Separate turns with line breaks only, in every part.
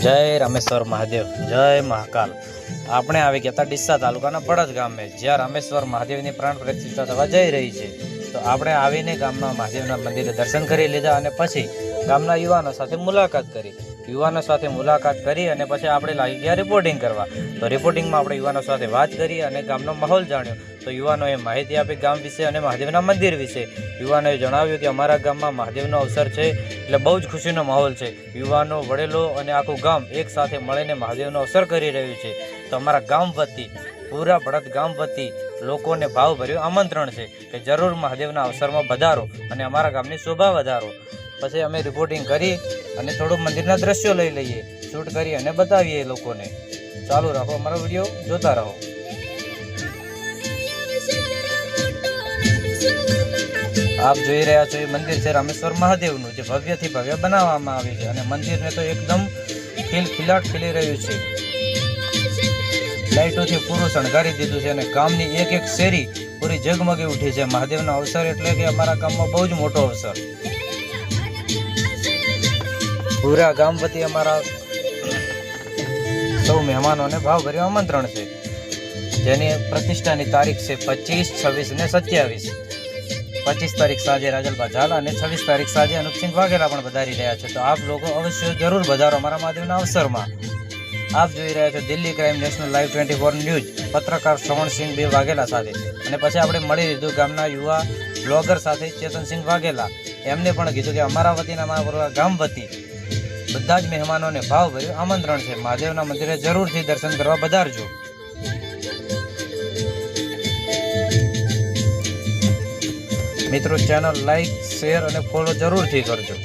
જય રામેશ્વર મહાદેવ, જય મહાકાલ। આપણે આવી ગયા હતા ડીસા તાલુકાના પડદ ગામે, જ્યાં રામેશ્વર મહાદેવની પ્રાણ પ્રતિષ્ઠા થવા જઈ રહી છે। તો આપણે આવીને ગામના મહાદેવના મંદિરે દર્શન કરી લીધા અને પછી ગામના યુવાનો સાથે મુલાકાત કરી। યુવાનો સાથે મુલાકાત કરી અને પછી આપણે લાગી ગયા રિપોર્ટિંગ કરવા। તો રિપોર્ટિંગમાં આપણે યુવાનો સાથે વાત કરી અને ગામનો માહોલ જાણ્યો। તો યુવાનોએ માહિતી આપી ગામ વિશે અને મહાદેવના મંદિર વિશે। યુવાનોએ જણાવ્યું કે અમારા ગામમાં મહાદેવનો અવસર છે એટલે બહુ જ ખુશીનો માહોલ છે। યુવાનો, વડેલો અને આખું ગામ એક સાથે મળીને મહાદેવનો અવસર કરી રહ્યું છે। તો અમારા ગામ વતી, પૂરા પડદ ગામ વતી લોકોને ભાવભર્યું આમંત્રણ છે કે જરૂર મહાદેવના અવસરમાં પધારો અને અમારા ગામની શોભા વધારો। પછી અમે રિપોર્ટિંગ કરી અને થોડું મંદિરના દ્રશ્યો લઈ લઈએ, શૂટ કરી અને બતાવીએ લોકોને। ચાલુ રાખો, અમારો વિડીયો જોતા રહો। આપ જોઈ રહ્યા છો એ મંદિર છે રામેશ્વર મહાદેવનું, જે ભવ્યથી ભવ્ય બનાવવામાં આવ્યું છે અને મંદિરને તો એકદમ ખિલખિલાટ ખીલી રહ્યું છે। લાઇટોથી પૂરું શણગારી દીધું છે અને ગામની એક એક શેરી પૂરી ઝગમગી ઉઠી છે। મહાદેવનો અવસર એટલે કે અમારા ગામમાં બહુ જ મોટો અવસર। પૂરા ગામ વતી અમારા સૌ મહેમાનોને ભાવભર્યું આમંત્રણ છે, જેની પ્રતિષ્ઠાની તારીખ છે 25, 26 અને 27। 25 તારીખ સાંજે રાજલભા ઝાલા અને 26 તારીખ સાંજે અનુપસિંહ વાઘેલા પણ વધારી રહ્યા છે। તો આપ લોકો અવશ્ય જરૂર વધારો અમારા મહાદેવના અવસરમાં। આપ જોઈ રહ્યા છો Delhi crime national live 24 news, પત્રકાર શ્રવણસિંહ બે વાઘેલા સાથે। અને પછી આપણે મળી લીધું ગામના યુવા બ્લોગર સાથે, ચેતનસિંહ વાઘેલા। એમને પણ કીધું કે અમારા વતીના અમારા ગામ વતી બધા જ મહેમાનોને ભાવભર્યું આમંત્રણ છે, મહાદેવના મંદિરે જરૂરથી દર્શન કરવા પધારજો। મિત્રો, ચેનલ લાઈક, શેર અને ફોલો જરૂરથી કરજો।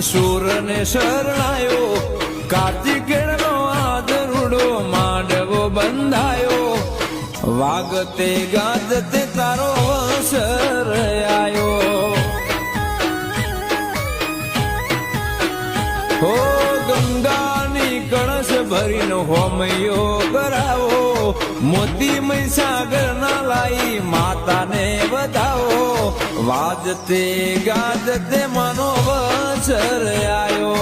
સુર ને શરણાયો, કાર્તિકેયનો આદરુડો માંડવો બંધાયો, વાગતે ગાજતે તારો અવસર આયો। હો ગંગાની કળશ ભરીનો હોમયો કરાવો, મોતી મહીસાગર ના લાઈ માતાને વધાવો, વાજતે ગાજતે મનો વસર આયો।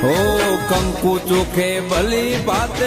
હો કંકુ ચોખે બલી પાતે